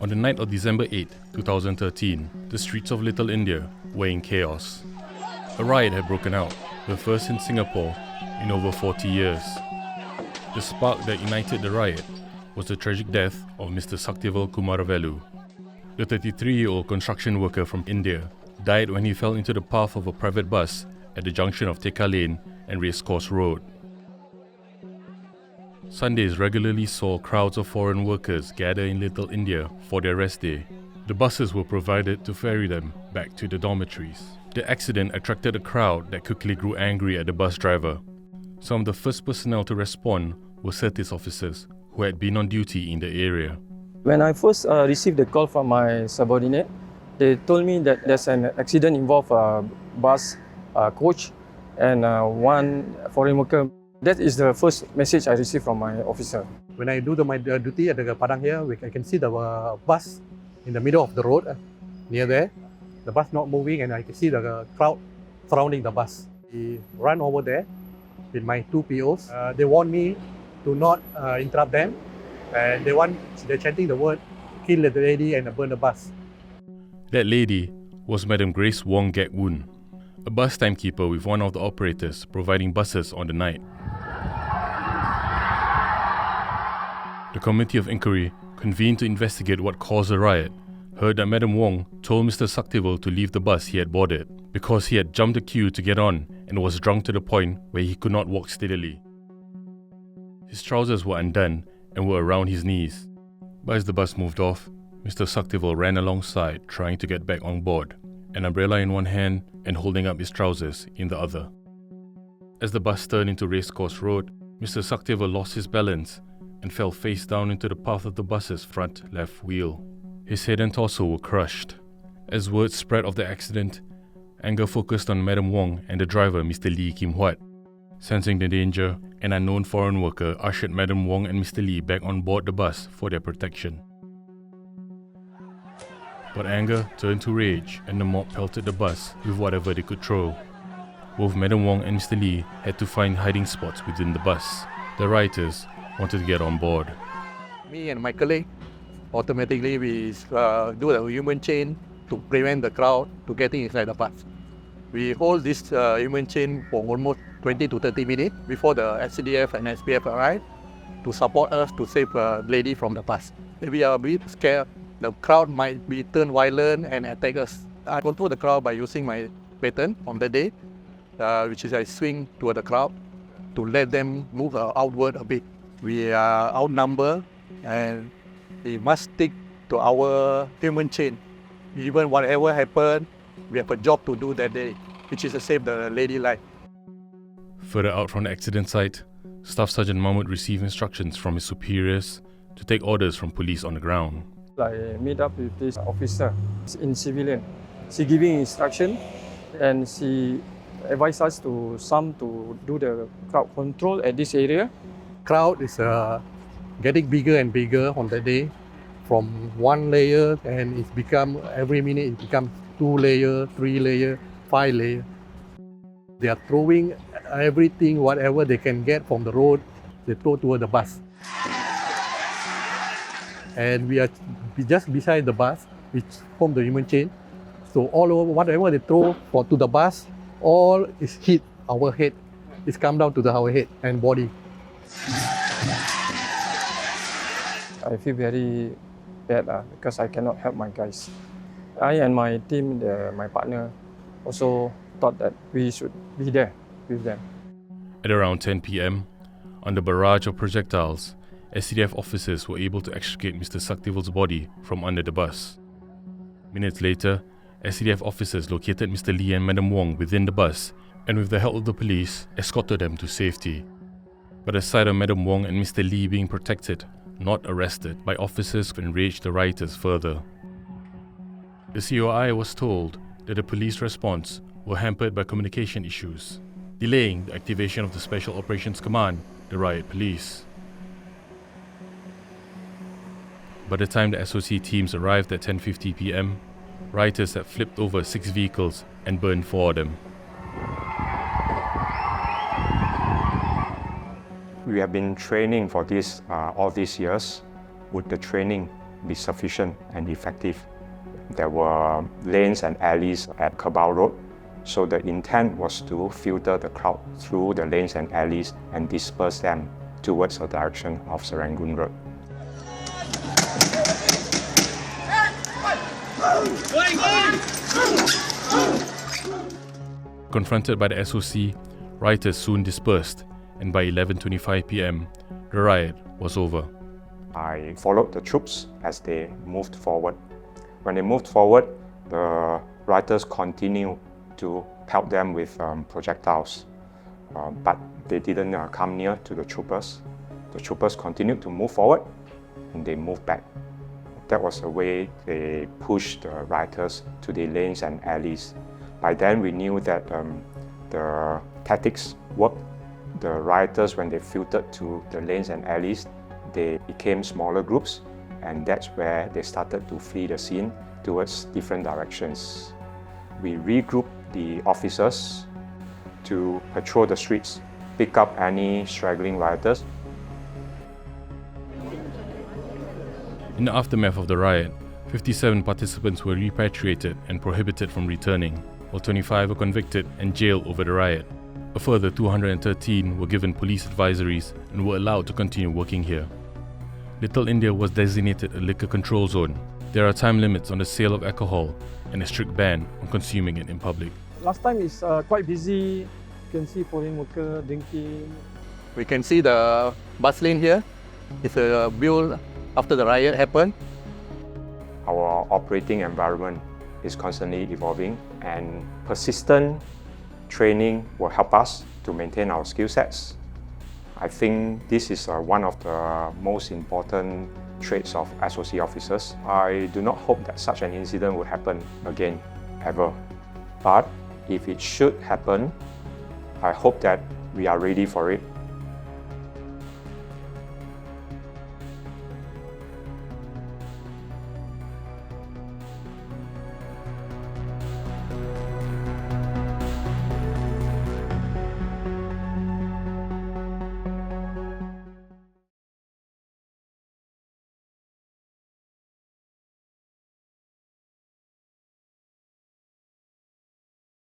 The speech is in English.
On the night of December 8, 2013, the streets of Little India were in chaos. A riot had broken out, the first in Singapore in over 40 years. The spark that ignited the riot was the tragic death of Mr. Saktival Kumaravelu. The 33-year-old construction worker from India died when he fell into the path of a private bus at the junction of Tekka Lane and Racecourse Road. Sundays regularly saw crowds of foreign workers gather in Little India for their rest day. The buses were provided to ferry them back to the dormitories. The accident attracted a crowd that quickly grew angry at the bus driver. Some of the first personnel to respond were Certis officers who had been on duty in the area. When I first received the call from my subordinate, they told me that there's an accident involved a bus coach and one foreign worker. That is the first message I received from my officer. When I do my duty at the Padang here, I can see the bus in the middle of the road near there. The bus not moving and I can see the crowd surrounding the bus. We run over there with my two POs. They warned me to not interrupt them. And they're chanting the word, kill the lady and burn the bus. That lady was Madam Grace Wong Gek Woon, a bus timekeeper with one of the operators providing buses on the night. The committee of inquiry, convened to investigate what caused the riot, heard that Madam Wong told Mr. Saktival to leave the bus he had boarded because he had jumped the queue to get on and was drunk to the point where he could not walk steadily. His trousers were undone and were around his knees. But as the bus moved off, Mr. Saktival ran alongside trying to get back on board, an umbrella in one hand and holding up his trousers in the other. As the bus turned into Racecourse Road, Mr. Saktival lost his balance and fell face down into the path of the bus's front left wheel. His head and torso were crushed. As word spread of the accident, anger focused on Madam Wong and the driver, Mr. Lee Kim Huat. Sensing the danger, an unknown foreign worker ushered Madam Wong and Mr. Lee back on board the bus for their protection. But anger turned to rage and the mob pelted the bus with whatever they could throw. Both Madam Wong and Mr. Lee had to find hiding spots within the bus. The rioters wanted to get on board. Me and my colleague, automatically we do a human chain to prevent the crowd to getting inside the bus. We hold this human chain for almost 20 to 30 minutes before the SCDF and SPF arrive to support us to save the lady from the bus. We are a bit scared. The crowd might be turned violent and attack us. I control the crowd by using my baton on the day, which is I swing toward the crowd to let them move outward a bit. We are outnumbered and we must stick to our human chain. Even whatever happened, we have a job to do that day, which is to save the lady life. Further out from the accident site, Staff Sergeant Mahmood received instructions from his superiors to take orders from police on the ground. I meet up with this officer in civilian. She giving instruction and she advised us to do the crowd control at this area. Crowd is getting bigger and bigger on the day, from one layer and it's become every minute it becomes 2 layer, 3 layer, 5 layer. They are throwing everything, whatever they can get from the road, they throw toward the bus. And we are just beside the bus, which form the human chain. So all over, whatever they throw to the bus, all is hit our head. It's come down to our head and body. I feel very bad because I cannot help my guys. I and my team, my partner, also thought that we should be there with them. At around 10 p.m., under barrage of projectiles, SCDF officers were able to extricate Mr. Saktival's body from under the bus. Minutes later, SCDF officers located Mr. Lee and Madam Wong within the bus and with the help of the police, escorted them to safety. But the sight of Madam Wong and Mr. Lee being protected, not arrested, by officers enraged the rioters further. The COI was told that the police response were hampered by communication issues, delaying the activation of the Special Operations Command, the riot police. By the time the SOC teams arrived at 10:50 p.m., rioters had flipped over 6 vehicles and burned 4 of them. We have been training for this all these years. With the training, be sufficient and effective. There were lanes and alleys at Kerbau Road, so the intent was to filter the crowd through the lanes and alleys and disperse them towards the direction of Serangoon Road. Confronted by the SOC, rioters soon dispersed, and by 11:25 p.m., the riot was over. I followed the troops as they moved forward. When they moved forward, the rioters continued to pelt them with projectiles, but they didn't come near to the troopers. The troopers continued to move forward, and they moved back. That was the way they pushed the rioters to the lanes and alleys. By then, we knew that the tactics worked. The rioters, when they filtered to the lanes and alleys, they became smaller groups, and that's where they started to flee the scene towards different directions. We regrouped the officers to patrol the streets, pick up any straggling rioters. In the aftermath of the riot, 57 participants were repatriated and prohibited from returning, while 25 were convicted and jailed over the riot. A further 213 were given police advisories and were allowed to continue working here. Little India was designated a liquor control zone. There are time limits on the sale of alcohol and a strict ban on consuming it in public. Last time is quite busy. You can see foreign worker drinking. We can see the bus lane here. It's built after the riot happened. Our operating environment is constantly evolving, and persistent training will help us to maintain our skill sets. I think this is one of the most important traits of SOC officers. I do not hope that such an incident would happen again, ever. But if it should happen, I hope that we are ready for it